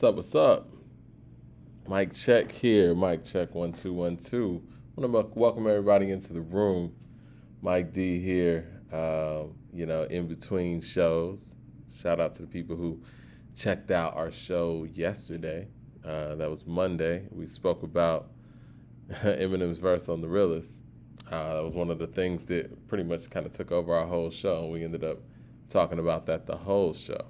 What's up? Mic check here. Mic check 1 2 1 2. I want to welcome everybody into the room. Mike D here. In between shows. Shout out to the people who checked out our show yesterday. That was Monday. We spoke about Eminem's verse on The Realest. That was one of the things that pretty much kind of took over our whole show, and we ended up talking about that the whole show.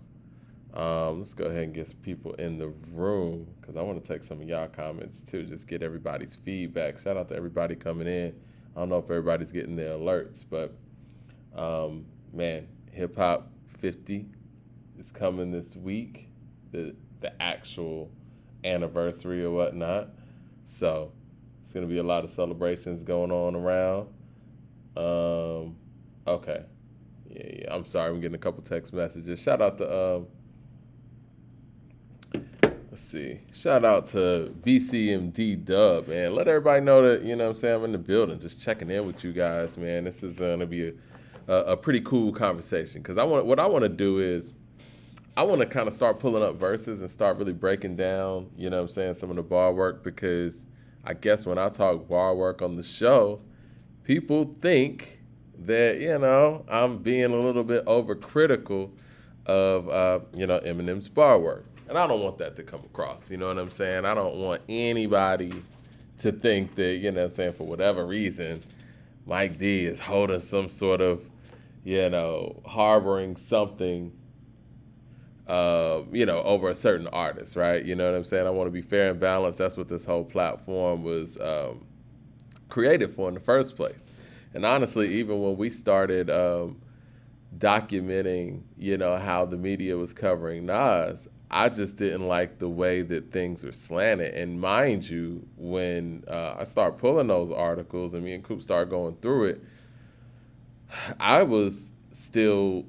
Let's go ahead and get some people in the room because I want to take some of y'all comments too, just get everybody's feedback. Shout out to everybody coming in. I don't know if everybody's getting their alerts, but Hip Hop 50 is coming this week, the actual anniversary or whatnot. So it's going to be a lot of celebrations going on around. Okay. Yeah, I'm sorry. I'm getting a couple text messages. Shout out to let's see. Shout out to BCMD Dub, man. Let everybody know that, I'm in the building, just checking in with you guys, man. This is going to be a pretty cool conversation because what I want to do is I want to kind of start pulling up verses and start really breaking down, some of the bar work, because I guess when I talk bar work on the show, people think that, I'm being a little bit overcritical of, Eminem's bar work. And I don't want that to come across, you know what I'm saying? I don't want anybody to think that, for whatever reason, Mike D is holding some sort of, harboring something, over a certain artist, right? You know what I'm saying? I want to be fair and balanced. That's what this whole platform was created for in the first place. And honestly, even when we started documenting, how the media was covering Nas, I just didn't like the way that things were slanted. And mind you, when I started pulling those articles and me and Coop started going through it, I was still,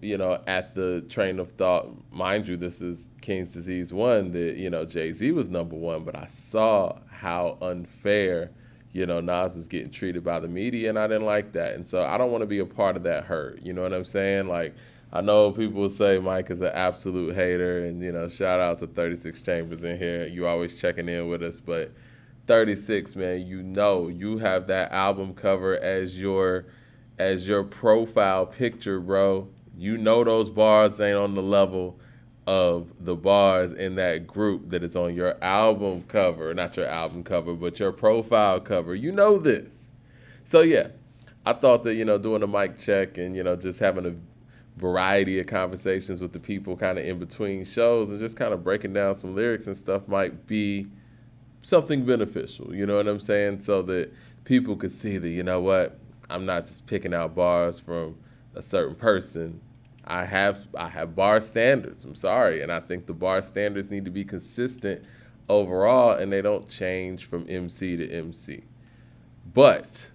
at the train of thought. Mind you, this is King's Disease 1, that, Jay-Z was number one, but I saw how unfair, Nas was getting treated by the media, and I didn't like that. And so I don't want to be a part of that hurt. You know what I'm saying? Like, I know people say Mike is an absolute hater, and, shout out to 36 Chambers in here. You always checking in with us, but 36, man, you have that album cover as your profile picture, bro. Those bars ain't on the level of the bars in that group that is on your album cover. Not your album cover, but your profile cover. You know this. So, yeah, I thought that, doing a mic check and, just having a variety of conversations with the people kind of in between shows and just kind of breaking down some lyrics and stuff might be something beneficial, you know what I'm saying? So that people could see that, I'm not just picking out bars from a certain person. I have bar standards. I'm sorry. And I think the bar standards need to be consistent overall, and they don't change from MC to MC. But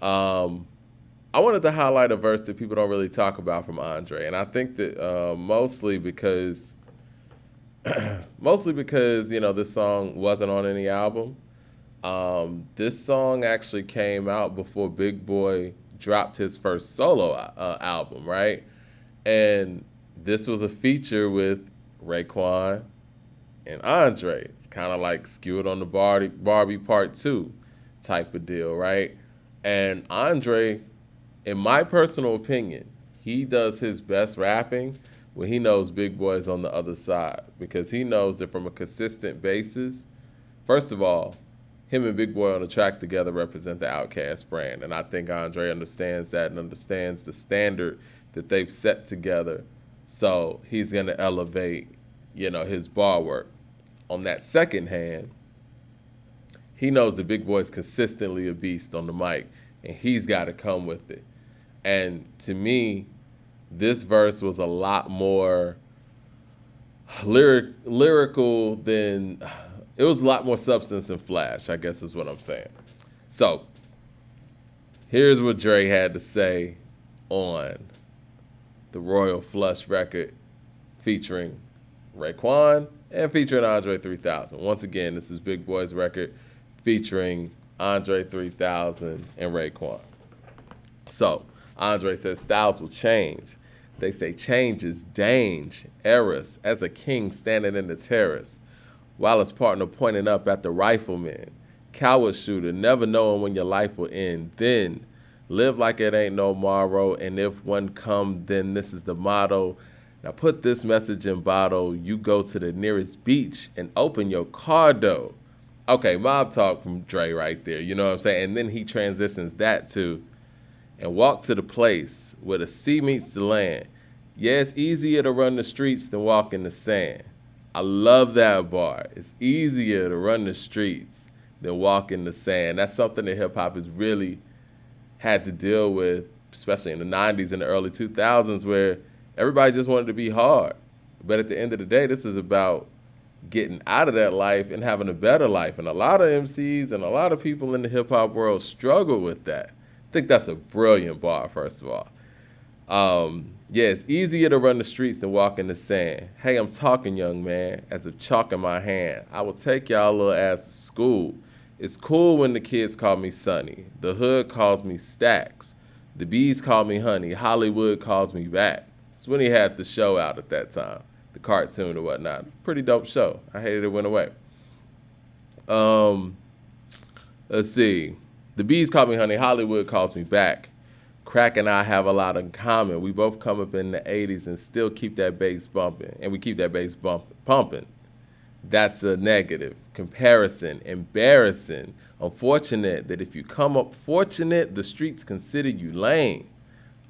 I wanted to highlight a verse that people don't really talk about from Andre. And I think that mostly because, this song wasn't on any album. This song actually came out before Big Boy dropped his first solo album, right? And this was a feature with Raekwon and Andre. It's kind of like Skewed on the Barbie Part 2 type of deal, right? And Andre, in my personal opinion, he does his best rapping when he knows Big Boy's on the other side, because he knows that from a consistent basis, first of all, him and Big Boy on the track together represent the Outkast brand. And I think Andre understands that and understands the standard that they've set together. So he's going to elevate, his bar work. On that second hand, he knows that Big Boy's consistently a beast on the mic, and he's got to come with it. And to me, this verse was a lot more lyrical than... It was a lot more substance than flash, I guess is what I'm saying. So, here's what Dre had to say on the Royal Flush record featuring Raekwon and featuring Andre 3000. Once again, this is Big Boy's record featuring Andre 3000 and Raekwon. So, Andre says styles will change. They say change is dangerous as a king standing in the terrace, while his partner pointing up at the rifleman. Coward shooter, never knowing when your life will end. Then live like it ain't no morrow, and if one come, then this is the motto. Now put this message in bottle. You go to the nearest beach and open your car door. Okay, mob talk from Dre right there. You know what I'm saying? And then he transitions that to and walk to the place where the sea meets the land. Yeah, it's easier to run the streets than walk in the sand. I love that bar. It's easier to run the streets than walk in the sand. That's something that hip hop has really had to deal with, especially in the 90s and the early 2000s, where everybody just wanted to be hard. But at the end of the day, this is about getting out of that life and having a better life. And a lot of MCs and a lot of people in the hip hop world struggle with that. I think that's a brilliant bar, first of all. Yeah, it's easier to run the streets than walk in the sand. Hey, I'm talking, young man, as if chalk in my hand. I will take y'all little ass to school. It's cool when the kids call me Sonny. The hood calls me Stacks. The bees call me Honey. Hollywood calls me back. It's when he had the show out at that time, the cartoon or whatnot. Pretty dope show. I hated it went away. Let's see. The bees call me Honey. Hollywood calls me back. Crack and I have a lot in common. We both come up in the 80s and still keep that bass bumping. And we keep that bass pumping. That's a negative. Comparison. Embarrassing. Unfortunate that if you come up fortunate, the streets consider you lame.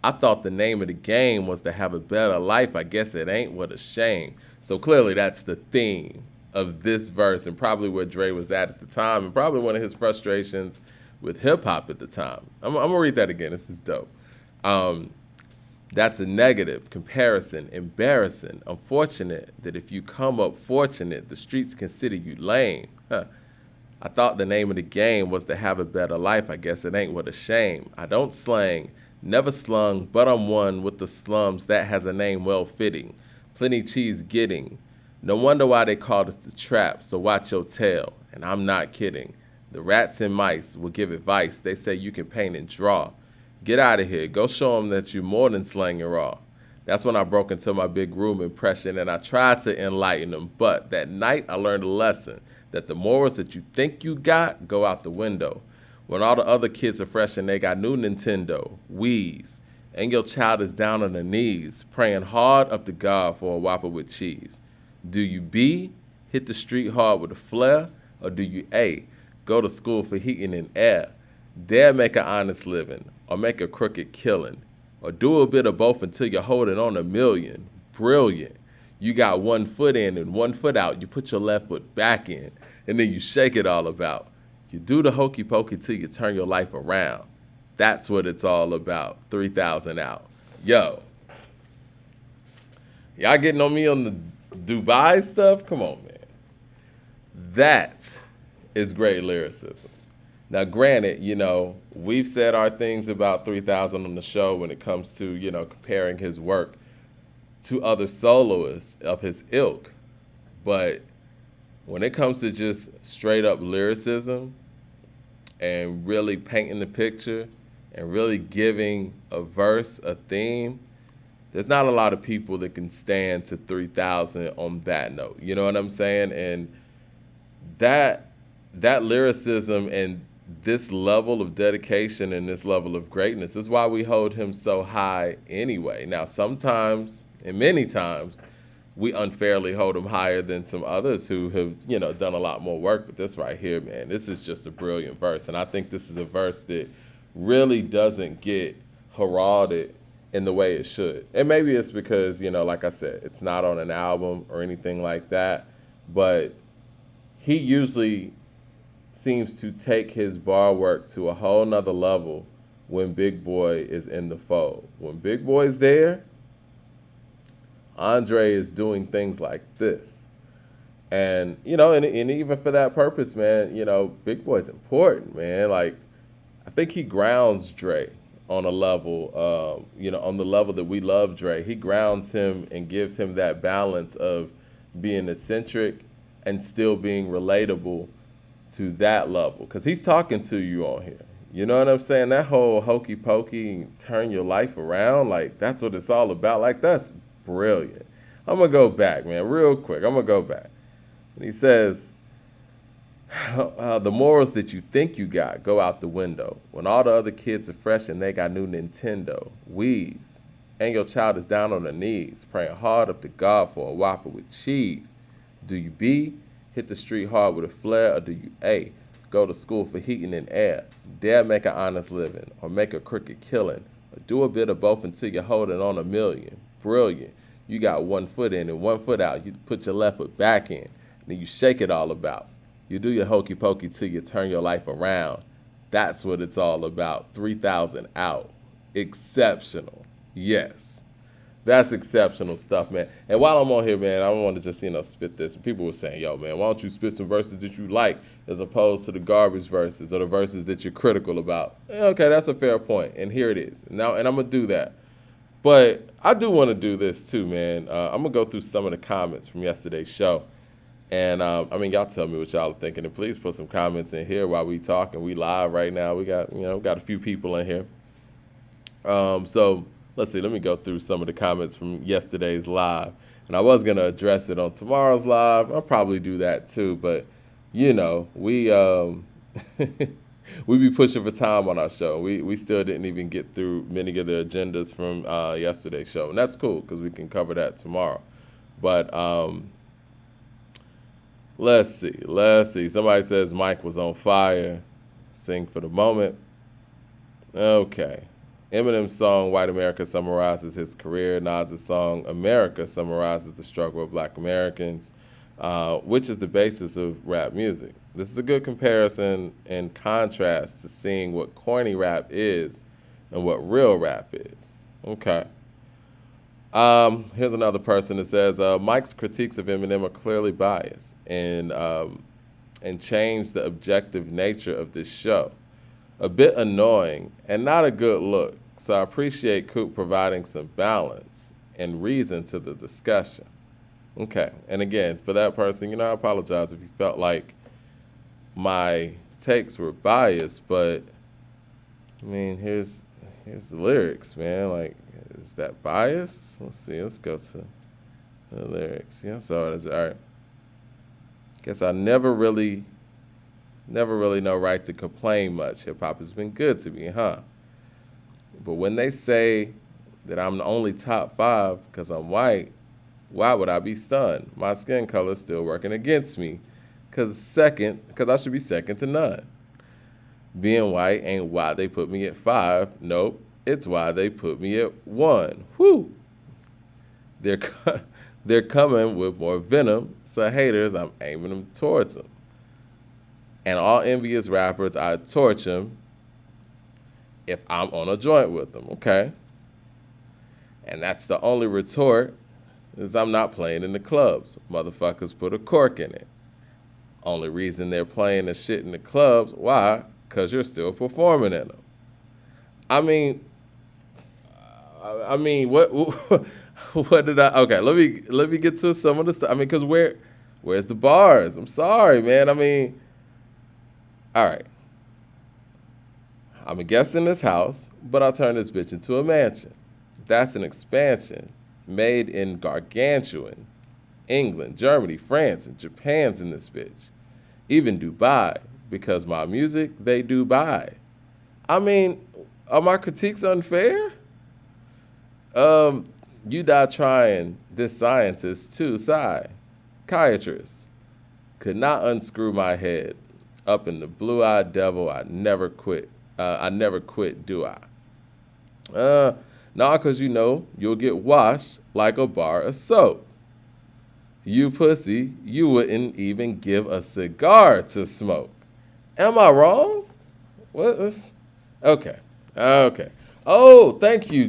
I thought the name of the game was to have a better life. I guess it ain't, what a shame. So clearly that's the theme of this verse and probably where Dre was at the time and probably one of his frustrations with hip-hop at the time. I'm going to read that again. This is dope. That's a negative. Comparison. Embarrassing. Unfortunate that if you come up fortunate, the streets consider you lame. Huh. I thought the name of the game was to have a better life. I guess it ain't, what a shame. I don't slang, never slung, but I'm one with the slums that has a name well-fitting. Plenty cheese getting. No wonder why they called us the trap, so watch your tail. And I'm not kidding. The rats and mice will give advice. They say you can paint and draw. Get out of here. Go show them that you're more than slang and raw. That's when I broke into my big room impression and I tried to enlighten them. But that night I learned a lesson that the morals that you think you got go out the window. When all the other kids are fresh and they got new Nintendo, Wii's, and your child is down on their knees, praying hard up to God for a Whopper with cheese. Do you B, hit the street hard with a flare, or do you A, go to school for heating and air, dare make an honest living, or make a crooked killing, or do a bit of both until you're holding on $1 million? Brilliant. You got 1 foot in and 1 foot out. You put your left foot back in, and then you shake it all about. You do the hokey pokey till you turn your life around. That's what it's all about. 3,000 out. Yo. Y'all getting on me on the Dubai stuff? Come on, man. That is great lyricism. Now, granted, we've said our things about 3,000 on the show when it comes to, comparing his work to other soloists of his ilk. But when it comes to just straight up lyricism and really painting the picture and really giving a verse, a theme, there's not a lot of people that can stand to 3,000 on that note. You know what I'm saying? And that lyricism and this level of dedication and this level of greatness is why we hold him so high anyway. Now, sometimes, and many times, we unfairly hold him higher than some others who have, done a lot more work. But this right here, man, this is just a brilliant verse. And I think this is a verse that really doesn't get heralded in the way it should. And maybe it's because, like I said, it's not on an album or anything like that. But he usually seems to take his bar work to a whole nother level when Big Boy is in the fold. When Big Boy's there, Andre is doing things like this. And, and even for that purpose, man, Big Boy's important, man. Like, I think he grounds Dre on a level, on the level that we love Dre. He grounds him and gives him that balance of being eccentric and still being relatable to that level. Because he's talking to you on here. You know what I'm saying? That whole hokey pokey, turn your life around, like that's what it's all about. Like that's brilliant. I'm gonna go back, man, real quick. I'm gonna go back. And he says, the morals that you think you got go out the window when all the other kids are fresh and they got new Nintendo, Wii's, and your child is down on their knees praying hard up to God for a Whopper with cheese. Do you B, hit the street hard with a flare, or do you A, go to school for heating and air, dare make an honest living, or make a crooked killing, or do a bit of both until you're holding on a million? Brilliant. You got 1 foot in and 1 foot out. You put your left foot back in, and then you shake it all about. You do your hokey pokey till you turn your life around. That's what it's all about. 3,000 out. Exceptional. Yes. That's exceptional stuff, man. And while I'm on here, man, I want to just, spit this. People were saying, yo, man, why don't you spit some verses that you like as opposed to the garbage verses or the verses that you're critical about? Okay, that's a fair point, and here it is. Now, and I'm going to do that. But I do want to do this too, man. I'm going to go through some of the comments from yesterday's show. And, y'all tell me what y'all are thinking. And please put some comments in here while we talk. And we live right now. We got, got a few people in here. So let's see. Let me go through some of the comments from yesterday's live. And I was going to address it on tomorrow's live. I'll probably do that too. But, we we be pushing for time on our show. We still didn't even get through many of the agendas from yesterday's show. And that's cool because we can cover that tomorrow. But let's see. Somebody says Mike was on fire. Sing for the moment. Okay. Eminem's song White America summarizes his career. Nas' song America summarizes the struggle of black Americans, which is the basis of rap music. This is a good comparison and contrast to seeing what corny rap is and what real rap is. Okay. Here's another person that says, Mike's critiques of Eminem are clearly biased and change the objective nature of this show. A bit annoying and not a good look. So I appreciate Coop providing some balance and reason to the discussion. Okay. And again, for that person, I apologize if you felt like my takes were biased, but here's the lyrics, man. Like, is that bias? Let's see. Let's go to the lyrics. Yeah, so it is. All right. Guess I never really no right to complain much. Hip hop has been good to me, huh? But when they say that I'm the only top 5 because I'm white, why would I be stunned? My skin color is still working against me. Because I should be second to none. Being white ain't why they put me at 5. Nope. It's why they put me at 1. Whew. They're coming with more venom, so haters, I'm aiming them towards them. And all envious rappers, I torch them if I'm on a joint with them, okay? And that's the only retort, is I'm not playing in the clubs. Motherfuckers put a cork in it. Only reason they're playing the shit in the clubs, why? Because you're still performing in them. What did I? Okay, let me get to some of the stuff. Because where's the bars? I'm sorry, man. All right. I'm a guest in this house, but I'll turn this bitch into a mansion. That's an expansion made in gargantuan. England, Germany, France, and Japan's in this bitch. Even Dubai, because my music, they do buy. Are my critiques unfair? You die trying, this scientist too, psychiatrist, could not unscrew my head. Up in the blue-eyed devil, I never quit, do I? Nah, because you'll get washed like a bar of soap. You pussy, you wouldn't even give a cigar to smoke. Am I wrong? What? Okay. Oh, thank you,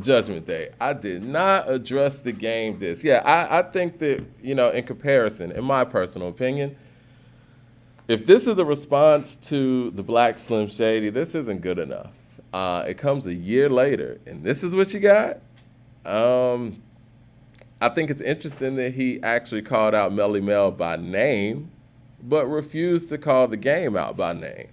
Judgment Day. I did not address the game disc. Yeah, I think that, in comparison, in my personal opinion, if this is a response to the Black Slim Shady, this isn't good enough. It comes a year later, and this is what you got? I think it's interesting that he actually called out Melly Mel by name, but refused to call the game out by name.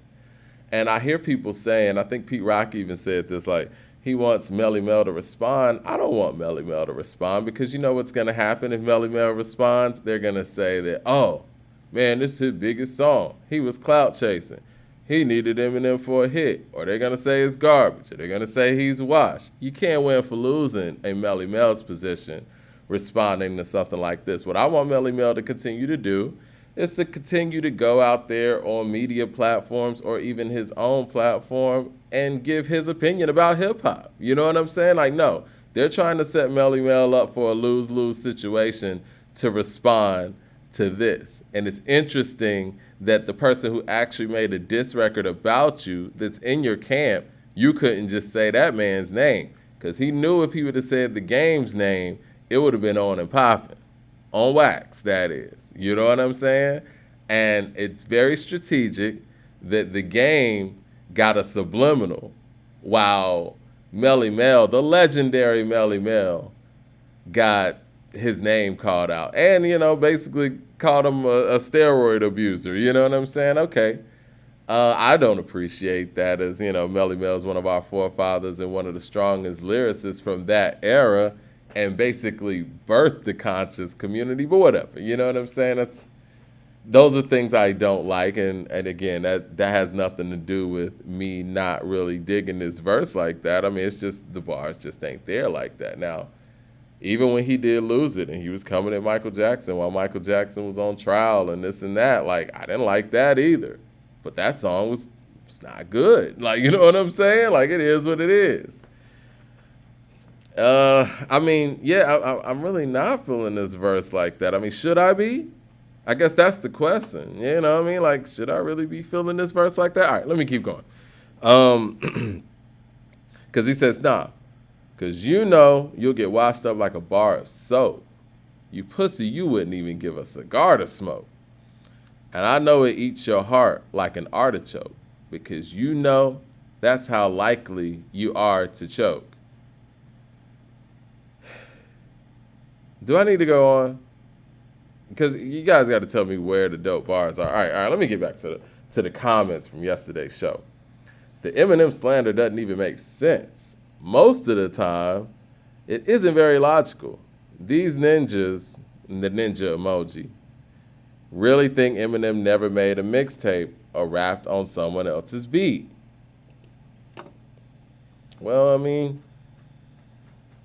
And I hear people saying, I think Pete Rock even said this, like, he wants Melly Mel to respond. I don't want Melly Mel to respond because you know what's going to happen if Melly Mel responds? They're going to say that, oh, man, this is his biggest song. He was clout chasing. He needed Eminem for a hit. Or they're going to say it's garbage. Or they're going to say he's washed. You can't win for losing a Melly Mel's position responding to something like this. What I want Melly Mel to continue to do is to continue to go out there on media platforms or even his own platform and give his opinion about hip-hop. You know what I'm saying? Like, no, they're trying to set Melly Mel up for a lose-lose situation to respond to this. And it's interesting that the person who actually made a diss record about you that's in your camp, you couldn't just say that man's name. Because he knew if he would have said the game's name, it would have been on and popping. On wax, that is. You know what I'm saying? And it's very strategic that the game got a subliminal while Melly Mel, the legendary Melly Mel, got his name called out. And, you know, basically called him a steroid abuser. You know what I'm saying? Okay. I don't appreciate that, as, you know, Melly Mel is one of our forefathers and one of the strongest lyricists from that era, and basically birthed the conscious community, but whatever. You know what I'm saying? Those are things I don't like, and again, that has nothing to do with me not really digging this verse like that. I mean, it's just the bars just ain't there like that. Now, even when he did lose it and he was coming at Michael Jackson while Michael Jackson was on trial and this and that, like, I didn't like that either. But that song was not good. Like, you know what I'm saying? Like, it is what it is. I mean, yeah, I'm really not feeling this verse like that. I mean, should I be? I guess that's the question. You know what I mean? Like, should I really be feeling this verse like that? All right, let me keep going. Because he says, nah, because you know you'll get washed up like a bar of soap. You pussy, you wouldn't even give a cigar to smoke. And I know it eats your heart like an artichoke because you know that's how likely you are to choke. Do I need to go on? Because you guys got to tell me where the dope bars are. All right, let me get back to the comments from yesterday's show. The Eminem slander doesn't even make sense. Most of the time, it isn't very logical. These ninjas, the ninja emoji, really think Eminem never made a mixtape or rapped on someone else's beat. Well, I mean,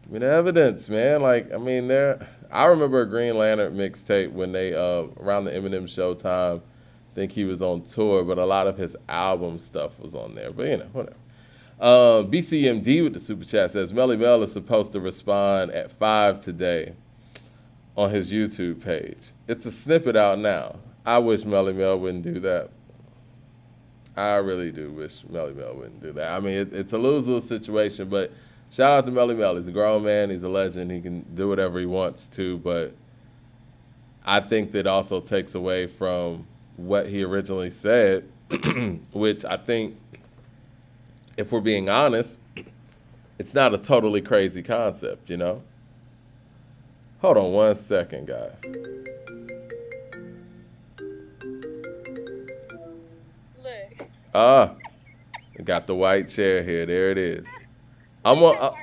give me the evidence, man. Like, I mean, I remember a Green Lantern mixtape when they, around the Eminem show time, I think he was on tour, but a lot of his album stuff was on there. But, you know, whatever. BCMD with the super chat says, Melly Mel is supposed to respond at 5 today on his YouTube page. It's a snippet out now. I wish Melly Mel wouldn't do that. I really do wish Melly Mel wouldn't do that. I mean, it's a lose-lose situation, but shout out to Melly Mel. He's a grown man. He's a legend. He can do whatever he wants to, but I think that also takes away from what he originally said, which I think, if we're being honest, it's not a totally crazy concept, you know? Hold on one second, guys. Look. I got the white chair here. There it is. I'm on.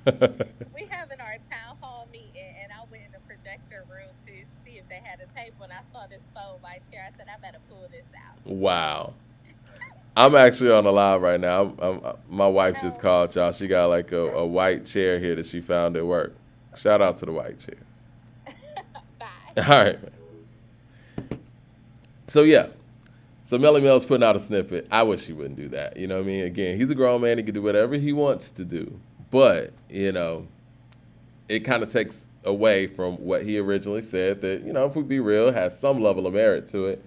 We having our town hall meeting, and I went in the projector room to see if they had a table, and I saw this fold white chair. I said, I better pull this out. Wow. I'm actually on the live right now. My wife just called y'all. She got like a white chair here that she found at work. Shout out to the white chairs. Bye. All right, man. So, yeah. So, Melly Mel's putting out a snippet. I wish he wouldn't do that. You know what I mean? Again, he's a grown man. He can do whatever he wants to do. But, you know, it kind of takes away from what he originally said that, you know, if we be real, has some level of merit to it.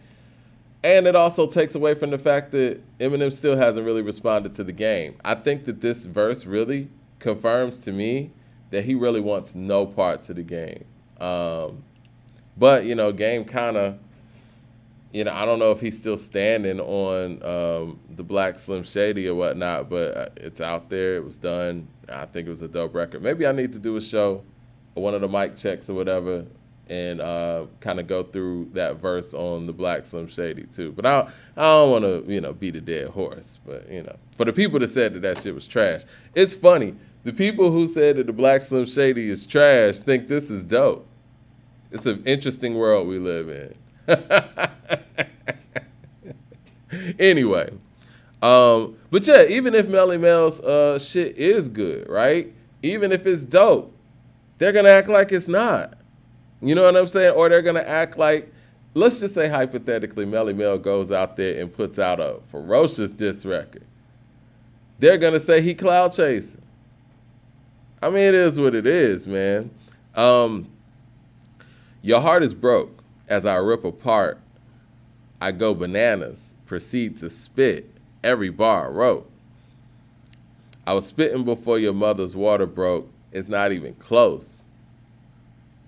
And it also takes away from the fact that Eminem still hasn't really responded to the game. I think that this verse really confirms to me that he really wants no part to the game. But, you know, game kind of, you know, I don't know if he's still standing on the Black Slim Shady or whatnot, but it's out there. It was done. I think it was a dope record. Maybe I need to do a show or one of the mic checks or whatever and kind of go through that verse on the Black Slim Shady too. But I don't want to beat a dead horse. But for the people that said that shit was trash, it's funny. The people who said that the Black Slim Shady is trash think this is dope. It's an interesting world we live in. Anyway, but yeah, even if Melly Mel's shit is good, right? Even if it's dope, they're gonna act like it's not. You know what I'm saying? Or they're gonna act like, let's just say hypothetically, Melly Mel goes out there and puts out a ferocious diss record. They're gonna say he cloud chasing. I mean, it is what it is, man. Your heart is broke as I rip apart. I go bananas, proceed to spit every bar I wrote. I was spitting before your mother's water broke. It's not even close.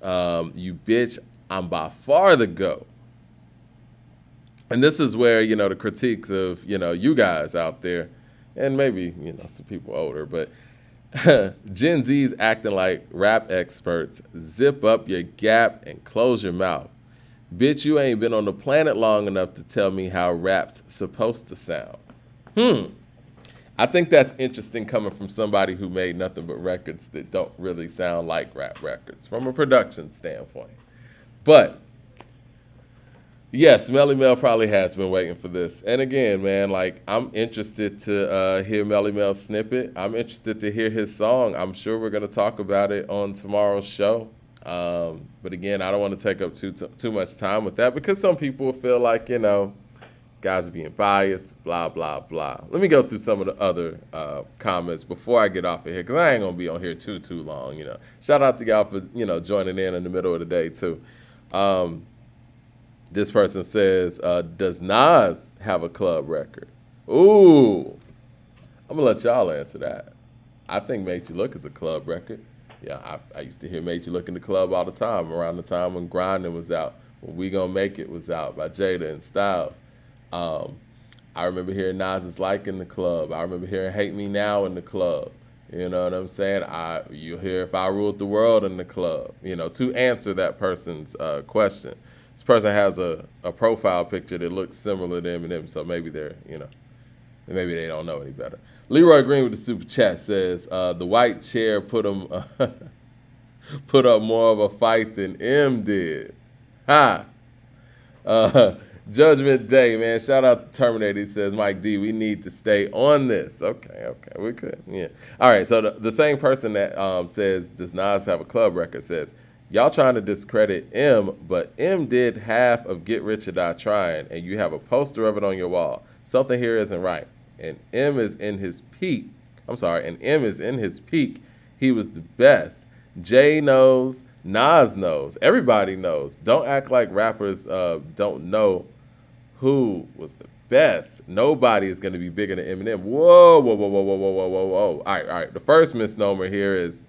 You bitch, I'm by far the GOAT. And this is where, the critiques of, you guys out there, and maybe, some people older, but Gen Z's acting like rap experts. Zip up your gap and close your mouth. Bitch, you ain't been on the planet long enough to tell me how rap's supposed to sound. I think that's interesting coming from somebody who made nothing but records that don't really sound like rap records from a production standpoint. But yes, Melly Mel probably has been waiting for this. And again, man, like, I'm interested to hear Melly Mel's snippet. I'm interested to hear his song. I'm sure we're going to talk about it on tomorrow's show. But again, I don't want to take up too much time with that because some people feel like, guys are being biased, blah, blah, blah. Let me go through some of the other comments before I get off of here because I ain't going to be on here too long, Shout out to y'all for, joining in the middle of the day, too. This person says, does Nas have a club record? Ooh. I'm going to let y'all answer that. I think Made You Look is a club record. Yeah, I used to hear Made You Look in the club all the time, around the time when Grinding was out, when We Gonna Make It was out by Jada and Styles. I remember hearing Nas's Like in the club. I remember hearing Hate Me Now in the club. You know what I'm saying? You'll hear If I Ruled the World in the club, to answer that person's question. This person has a profile picture that looks similar to Eminem, so maybe maybe they don't know any better. Leroy Green with the super chat says, the white chair put up more of a fight than M did. Ha! Judgment Day, man. Shout out to Terminator. He says, Mike D, we need to stay on this. Okay, we could. Yeah. All right, so the same person that says, does Nas have a club record says, y'all trying to discredit M, but M did half of Get Rich or Die Trying, and you have a poster of it on your wall. Something here isn't right. And M is in his peak. He was the best. Jay knows. Nas knows. Everybody knows. Don't act like rappers don't know who was the best. Nobody is going to be bigger than Eminem. Whoa. All right. The first misnomer here is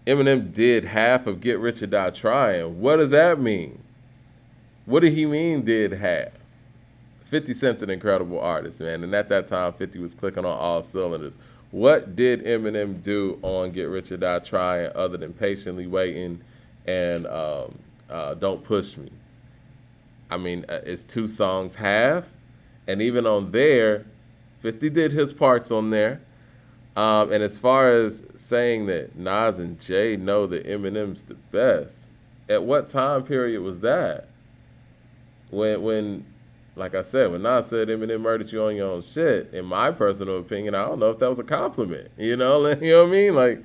Eminem did half of Get Rich or Die Trying. What does that mean? What did he mean did half? 50 Cent's an incredible artist, man. And at that time, 50 was clicking on all cylinders. What did Eminem do on Get Rich or Die Trying other than patiently waiting and Don't Push Me? I mean, it's two songs half. And even on there, 50 did his parts on there. And as far as saying that Nas and Jay know that Eminem's the best, at what time period was that? When like I said, when Nas said Eminem murdered you on your own shit, in my personal opinion, I don't know if that was a compliment. You know what I mean? Like,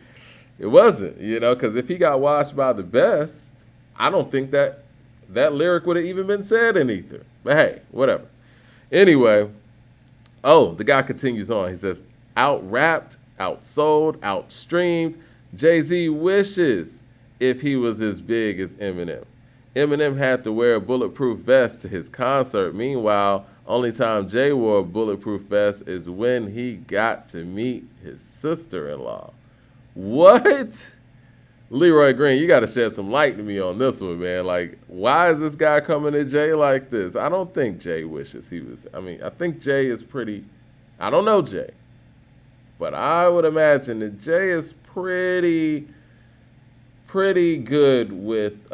it wasn't, because if he got washed by the best, I don't think that lyric would have even been said in ether. But hey, whatever. Anyway, the guy continues on. He says, out-rapped, outsold, outstreamed. Jay-Z wishes if he was as big as Eminem. Eminem had to wear a bulletproof vest to his concert. Meanwhile, only time Jay wore a bulletproof vest is when he got to meet his sister-in-law. What? Leroy Green, you got to shed some light to me on this one, man. Like, why is this guy coming at Jay like this? I don't think Jay wishes he was. I think Jay is pretty. I don't know Jay, but I would imagine that Jay is pretty pretty good with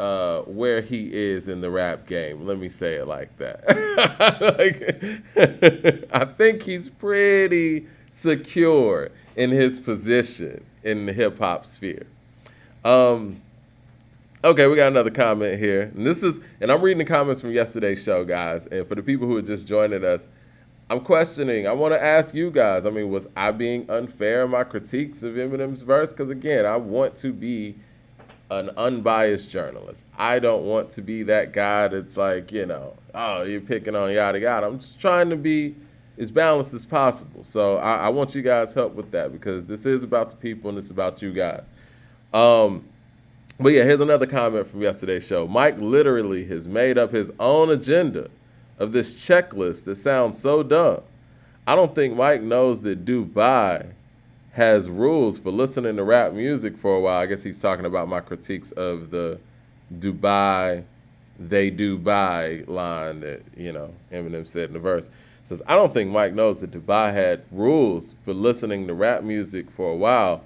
where he is in the rap game. Let me say it like that. Like, I think he's pretty secure in his position in the hip hop sphere. Um, okay, we got another comment here, and I'm reading the comments from yesterday's show, guys. And for the people who are just joining us, I'm questioning. I want to ask you guys. I mean, was I being unfair in my critiques of Eminem's verse? Because again, I want to be an unbiased journalist. I don't want to be that guy that's like, oh, you're picking on yada yada. I'm just trying to be as balanced as possible. So I want you guys' help with that because this is about the people and it's about you guys. But yeah, here's another comment from yesterday's show. Mike literally has made up his own agenda of this checklist that sounds so dumb. I don't think Mike knows that Dubai has rules for listening to rap music for a while. I guess he's talking about my critiques of the Dubai, they do buy line that, Eminem said in the verse. It says, I don't think Mike knows that Dubai had rules for listening to rap music for a while.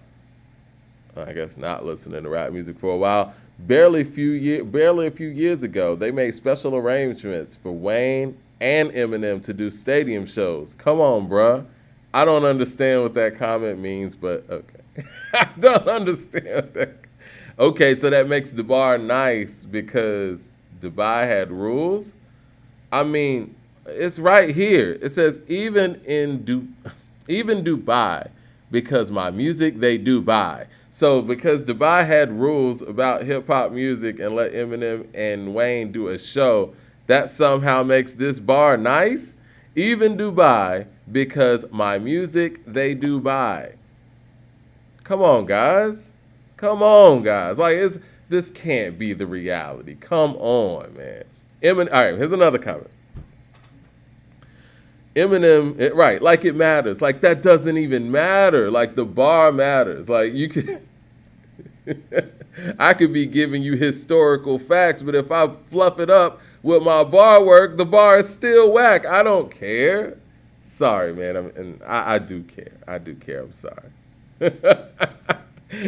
I guess not listening to rap music for a while. Barely a few years ago, they made special arrangements for Wayne and Eminem to do stadium shows. Come on, bruh. I don't understand what that comment means, but okay. I don't understand that. Okay, so that makes the bar nice because Dubai had rules? I mean, it's right here. It says, even Dubai, because my music they do buy. So because Dubai had rules about hip-hop music and let Eminem and Wayne do a show, that somehow makes this bar nice? Even Dubai, because my music they do buy. Come on, guys. Come on, guys. Like, this can't be the reality. Come on, man. All right, here's another comment. Eminem, right, like it matters. Like, that doesn't even matter. Like, the bar matters. Like, you can... I could be giving you historical facts, but if I fluff it up with my bar work, the bar is still whack. I don't care. Sorry, man. I do care. I do care. I'm sorry.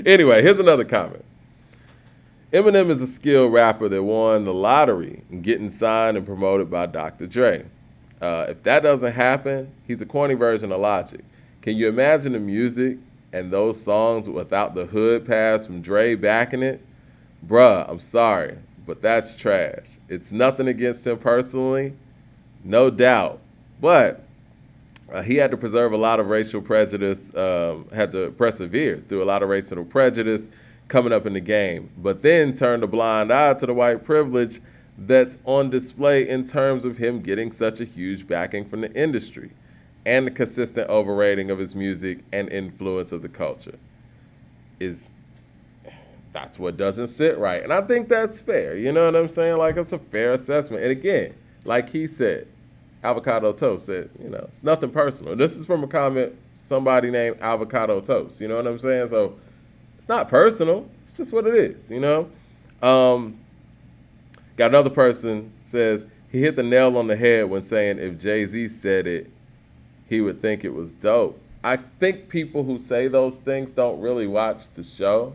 Anyway, here's another comment. Eminem is a skilled rapper that won the lottery and getting signed and promoted by Dr. Dre. If that doesn't happen, he's a corny version of Logic. Can you imagine the music and those songs without the hood pass from Dre backing it? Bruh, I'm sorry, but that's trash. It's nothing against him personally, no doubt. But he had to preserve a lot of racial prejudice, had to persevere through a lot of racial prejudice coming up in the game, but then turned a blind eye to the white privilege that's on display in terms of him getting such a huge backing from the industry and the consistent overrating of his music and influence of the culture. That's what doesn't sit right. And I think that's fair. You know what I'm saying? Like, it's a fair assessment. And again, like he said, Avocado Toast said, it's nothing personal. This is from a comment somebody named Avocado Toast. You know what I'm saying? So it's not personal. It's just what it is, Got another person says, he hit the nail on the head when saying if Jay-Z said it, he would think it was dope. I think people who say those things don't really watch the show.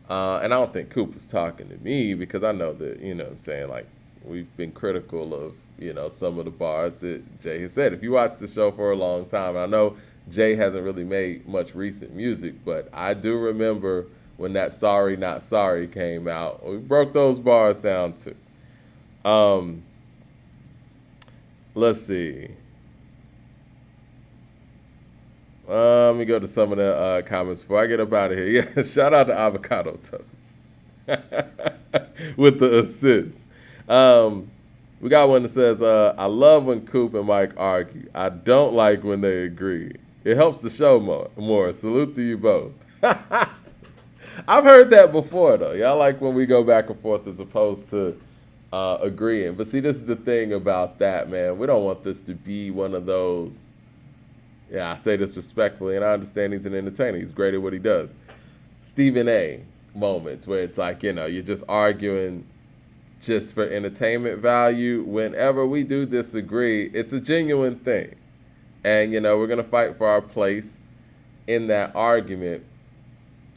And I don't think Coop was talking to me because I know that, what I'm saying, like, we've been critical of, some of the bars that Jay has said. If you watch the show for a long time, I know Jay hasn't really made much recent music, but I do remember when that Sorry Not Sorry came out. We broke those bars down too. Let's see. Let me go to some of the comments before I get up out of here. Yeah, shout out to Avocado Toast with the assist. We got one that says, I love when Coop and Mike argue. I don't like when they agree. It helps the show more. Salute to you both. I've heard that before, though. Y'all like when we go back and forth as opposed to agreeing. But see, this is the thing about that, man. We don't want this to be one of those, I say this respectfully, and I understand he's an entertainer. He's great at what he does. Stephen A. moments where it's like, you're just arguing just for entertainment value. Whenever we do disagree, it's a genuine thing. And, we're going to fight for our place in that argument.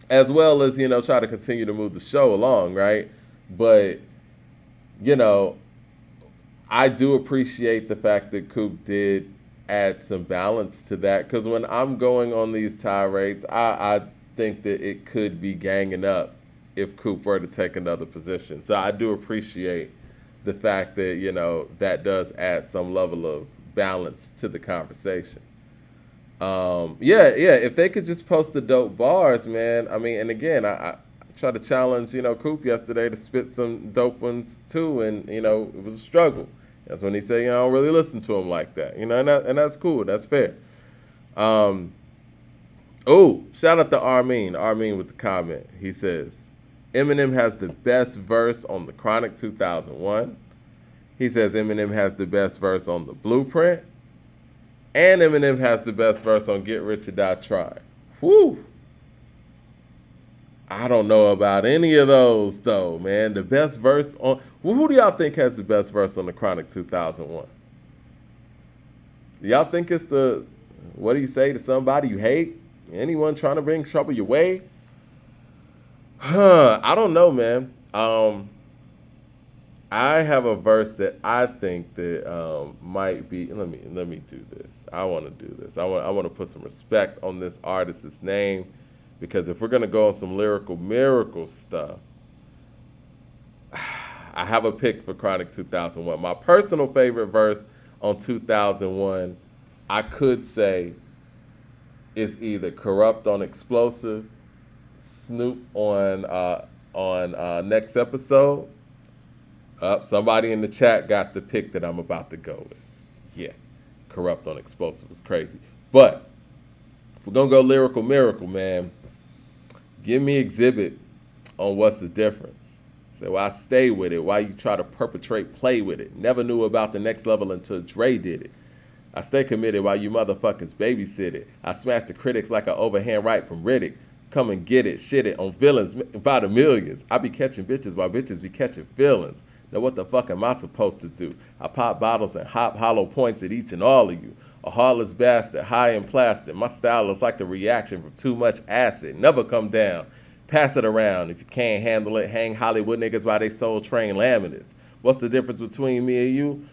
as well as try to continue to move the show along, right? But you know, I do appreciate the fact that Coop did add some balance to that because when I'm going on these tirades, I think that it could be ganging up if Coop were to take another position. So I do appreciate the fact that that does add some level of balance to the conversation. Yeah, yeah. If they could just post the dope bars, man. I mean, and again, I tried to challenge, Coop yesterday to spit some dope ones too, and it was a struggle. That's when he said, I don't really listen to him like that, and that's cool, that's fair. Um, oh, shout out to Armin. Armin with the comment. He says, Eminem has the best verse on the Chronic 2001. He says Eminem has the best verse on the Blueprint. And Eminem has the best verse on Get Rich or Die Trying. Whew. I don't know about any of those, though, man. The best verse on... Well, who do y'all think has the best verse on the Chronic 2001? Do y'all think it's the... What do you say to somebody you hate? Anyone trying to bring trouble your way? I don't know, man. I have a verse that I think that might be. Let me do this. I want to do this. I want to put some respect on this artist's name, because if we're gonna go on some lyrical miracle stuff, I have a pick for Chronic 2001. My personal favorite verse on 2001, I could say, is either Corrupt on Explosive, Snoop on Next Episode. Somebody in the chat got the pick that I'm about to go with. Yeah, Corrupt on Explosive was crazy. But if we're going to go lyrical miracle, man, give me Exhibit on What's the Difference. So I stay with it. Why you try to perpetrate play with it? Never knew about the next level until Dre did it. I stay committed while you motherfuckers babysit it. I smash the critics like an overhand right from Riddick. Come and get it, shit it on villains by the millions. I be catching bitches while bitches be catching feelings. Now what the fuck am I supposed to do? I pop bottles and hop hollow points at each and all of you. A heartless bastard, high in plastic. My style is like the reaction from too much acid. Never come down. Pass it around. If you can't handle it, hang Hollywood niggas while they soul train laminates. What's the difference between me and you?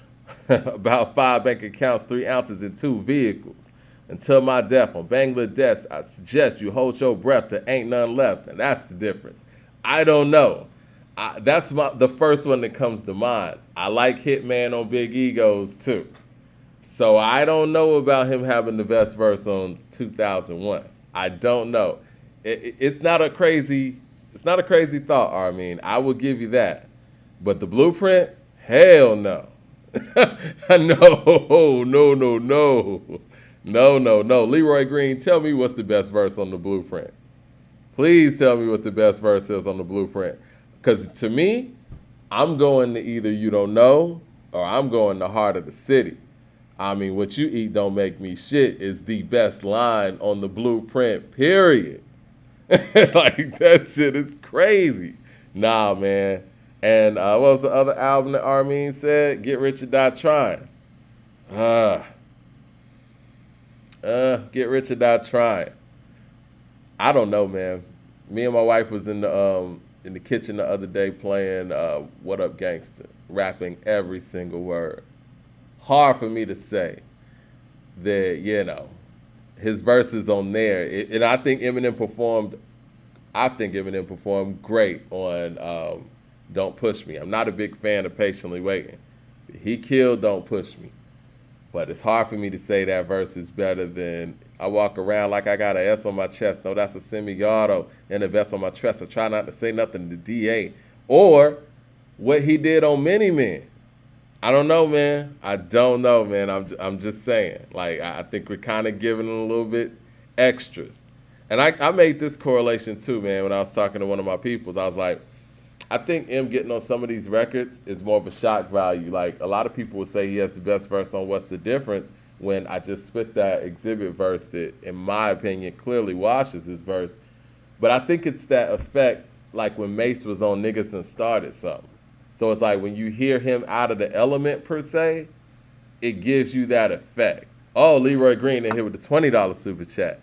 About 5 bank accounts, 3 ounces, and 2 vehicles. Until my death on Bangladesh, I suggest you hold your breath till ain't none left, and that's the difference. I don't know. That's the first one that comes to mind. I like Hitman on Big Egos too. So I don't know about him having the best verse on 2001. I don't know. It's not a crazy thought, Armin. I will give you that. But the Blueprint, hell no. No. No. Leroy Green, tell me what's the best verse on the Blueprint. Please tell me what the best verse is on the Blueprint. Because to me, I'm going to either You Don't Know or I'm going to Heart of the City. I mean, what you eat don't make me shit is the best line on the Blueprint, period. Like, that shit is crazy. Nah, man. And what was the other album that Armin said? Get Rich or Die Trying. Get Rich or Die Trying. I don't know, man. Me and my wife was in the kitchen the other day playing What Up Gangsta, rapping every single word. Hard for me to say that, his verses on there. And I think Eminem performed great on Don't Push Me. I'm not a big fan of Patiently Waiting. He killed Don't Push Me. But it's hard for me to say that verse is better than I walk around like I got an S on my chest. No, that's a semi-auto and a vest on my chest. I try not to say nothing to DA. Or what he did on Many Men. I don't know, man. I don't know, man. I'm just saying. Like, I think we're kind of giving him a little bit extras. And I made this correlation too, man, when I was talking to one of my peoples. I was like, I think M getting on some of these records is more of a shock value. Like, a lot of people will say he has the best verse on What's the Difference when I just spit that Exhibit verse that, in my opinion, clearly washes his verse. But I think it's that effect, like when Mace was on Niggas Done Started Something. So it's like when you hear him out of the element, per se, it gives you that effect. Oh, Leroy Green in here with the $20 super chat.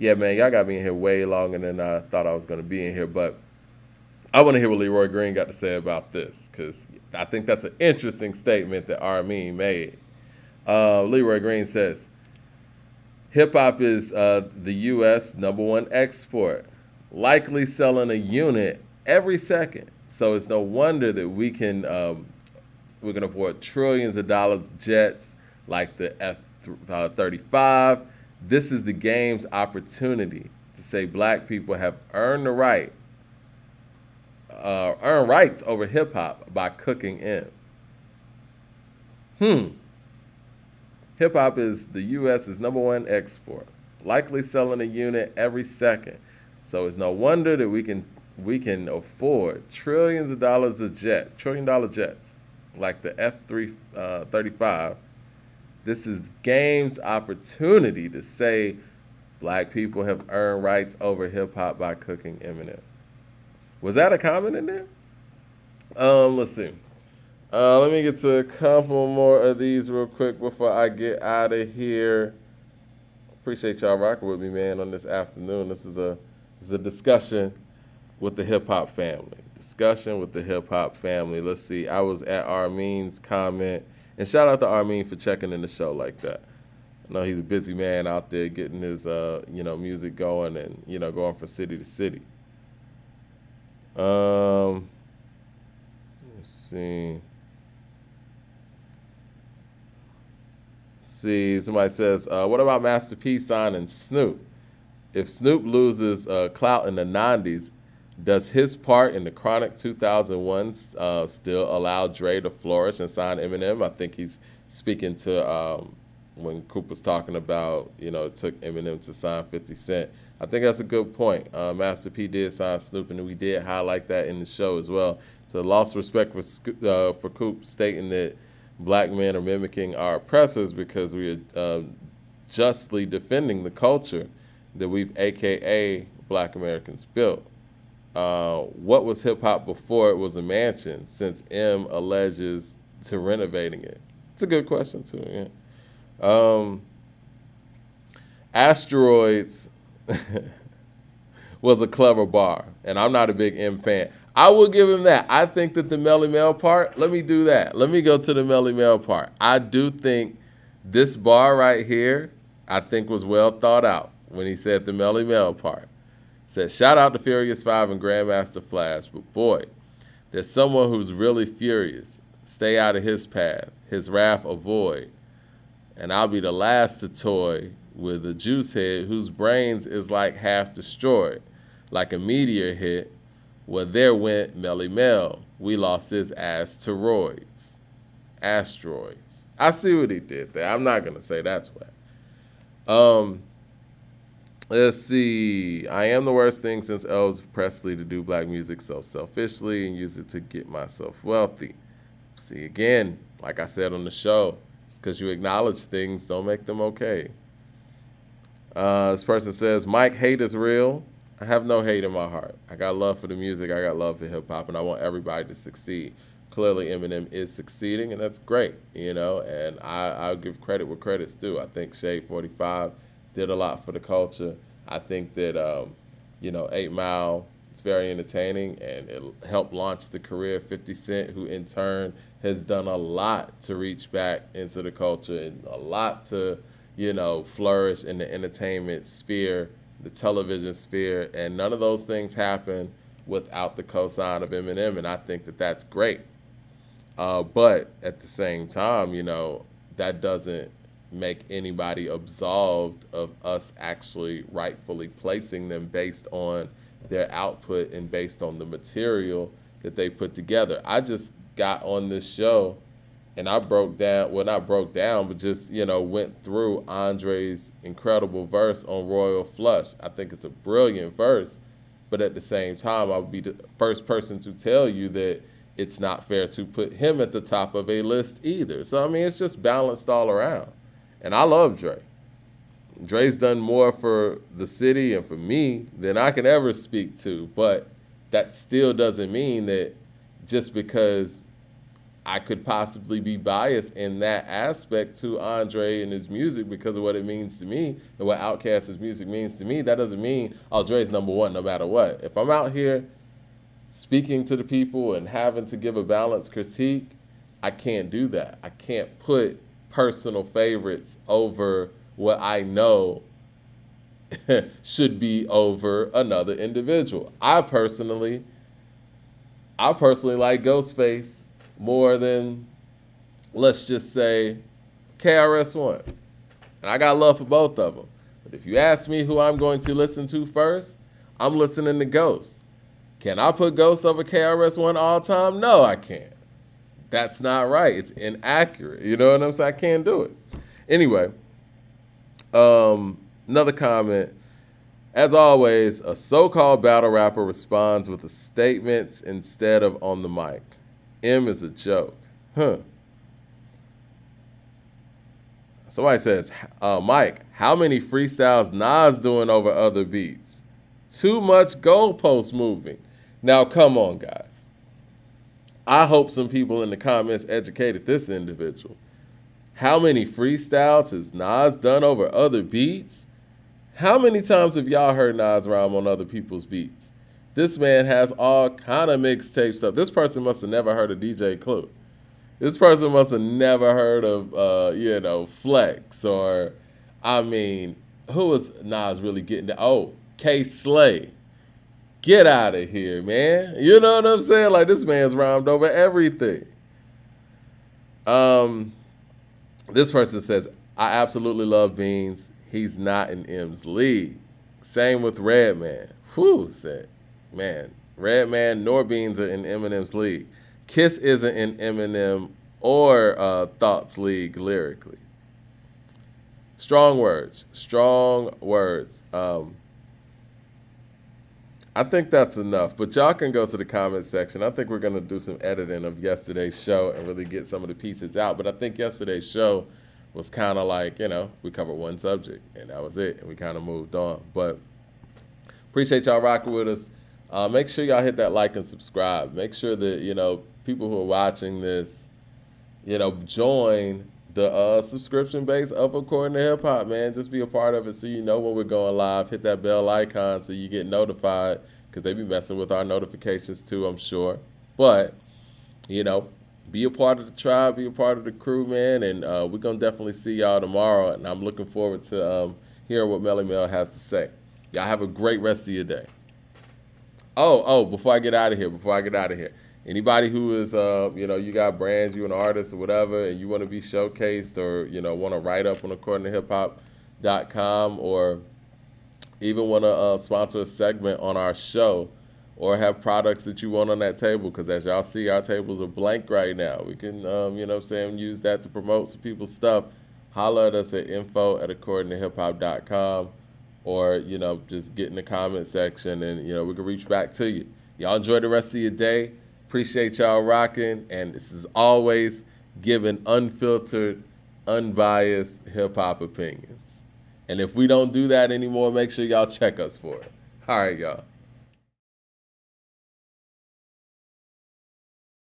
Yeah, man, y'all got me in here way longer than I thought I was going to be in here, but I want to hear what Leroy Green got to say about this because I think that's an interesting statement that Armin made. Leroy Green says, hip hop is the U.S. #1 export, likely selling a unit every second. So it's no wonder that we can afford trillions of dollars jets like the F-35. This is the game's opportunity to say black people have earned the right, earn rights over hip hop by cooking in. Hmm. Hip hop is the U.S.'s #1 export, likely selling a unit every second. So it's no wonder that we can afford trillions of dollars of $1 trillion jets, like the F-35. This is game's opportunity to say black people have earned rights over hip hop by cooking Eminem. Was that a comment in there? Let's see. Let me get to a couple more of these real quick before I get out of here. Appreciate y'all rocking with me, man, on this afternoon. This is a discussion with the hip hop family. Discussion with the hip hop family. Let's see. I was at Armin's comment, and shout out to Armin for checking in the show like that. I know he's a busy man out there getting his music going and going from city to city. Let's see. See, somebody says, what about Master P signing Snoop? If Snoop loses clout in the 90s, does his part in the Chronic 2001 still allow Dre to flourish and sign Eminem? I think he's speaking to when Coop was talking about, it took Eminem to sign 50 Cent. I think that's a good point. Master P did sign Snoop, and we did highlight that in the show as well. So lost respect for Coop stating that black men are mimicking our oppressors because we are justly defending the culture that we've, AKA black Americans, built. What was hip-hop before it was a mansion, since M alleges to renovating it? It's a good question, too, yeah. Asteroids was a clever bar, and I'm not a big M fan. I will give him that. I think that the Melly Mel part, let me do that. Let me go to the Melly Mel part. I do think this bar right here, I think was well thought out when he said the Melly Mel part. He said, shout out to Furious 5 and Grandmaster Flash, but boy, there's someone who's really furious. Stay out of his path, his wrath avoid. And I'll be the last to toy with a juice head whose brains is like half destroyed. Like a meteor hit, well, there went Melly Mel. We lost his ass to roids. Asteroids. I see what he did there. I'm not going to say that's whack. Let's see. I am the worst thing since Elvis Presley to do black music so selfishly and use it to get myself wealthy. See, again, like I said on the show, it's because you acknowledge things, don't make them okay. This person says, Mike, hate is real. I have no hate in my heart. I got love for the music. I got love for hip-hop, and I want everybody to succeed. Clearly, Eminem is succeeding, and that's great, and I'll give credit where credit's due. I think Shade 45 did a lot for the culture. I think that, 8 Mile is very entertaining, and it helped launch the career of 50 Cent, who in turn has done a lot to reach back into the culture and a lot to, flourish in the entertainment sphere, the television sphere, and none of those things happen without the cosign of Eminem, and I think that that's great. But at the same time, that doesn't make anybody absolved of us actually rightfully placing them based on their output and based on the material that they put together. I just got on this show and I broke down, well, not broke down, but just, went through Andre's incredible verse on Royal Flush. I think it's a brilliant verse, but at the same time, I would be the first person to tell you that it's not fair to put him at the top of a list either. So, I mean, it's just balanced all around. And I love Dre. Dre's done more for the city and for me than I can ever speak to, but that still doesn't mean that just because I could possibly be biased in that aspect to Andre and his music because of what it means to me and what Outkast's music means to me. That doesn't mean, oh, Dre's number one no matter what. If I'm out here speaking to the people and having to give a balanced critique, I can't do that. I can't put personal favorites over what I know should be over another individual. I personally like Ghostface more than, let's just say, KRS-One. And I got love for both of them. But if you ask me who I'm going to listen to first, I'm listening to Ghost. Can I put Ghost over KRS-One all time? No, I can't. That's not right. It's inaccurate. You know what I'm saying? I can't do it. Anyway, another comment. As always, a so-called battle rapper responds with the statements instead of on the mic. M is a joke. Somebody says, Mike, how many freestyles Nas doing over other beats? Too much goalpost moving. Now, come on, guys. I hope some people in the comments educated this individual. How many freestyles has Nas done over other beats? How many times have y'all heard Nas rhyme on other people's beats? This man has all kind of mixtape stuff. This person must have never heard of DJ Clue. This person must have never heard of, Flex or, who was Nas really getting to? Oh, K Slay. Get out of here, man. You know what I'm saying? Like, this man's rhymed over everything. This person says, I absolutely love Beans. He's not in M's league. Same with Redman. Said, man, Redman nor Beans are in Eminem's league. Kiss isn't in Eminem or Thought's league lyrically. Strong words. I think that's enough, but y'all can go to the comment section. I think we're going to do some editing of yesterday's show and really get some of the pieces out, but I think yesterday's show was kind of like, we covered one subject, and that was it, and we kind of moved on. But appreciate y'all rocking with us. Make sure y'all hit that like and subscribe. Make sure that, people who are watching this, join the subscription base of According to Hip Hop, man. Just be a part of it so you know when we're going live. Hit that bell icon so you get notified because they be messing with our notifications too, I'm sure. But, be a part of the tribe, be a part of the crew, man, and we're going to definitely see y'all tomorrow, and I'm looking forward to hearing what Melly Mel has to say. Y'all have a great rest of your day. Before I get out of here, anybody who is, you got brands, you an artist or whatever, and you want to be showcased or, want to write up on accordingtohiphop.com or even want to sponsor a segment on our show or have products that you want on that table, because as y'all see, our tables are blank right now. We can, use that to promote some people's stuff. Holler at us at info@accordingtohiphop.com or, just get in the comment section and, we can reach back to you. Y'all enjoy the rest of your day. Appreciate y'all rocking, and this is always giving unfiltered, unbiased hip-hop opinions. And if we don't do that anymore, make sure y'all check us for it. All right, y'all.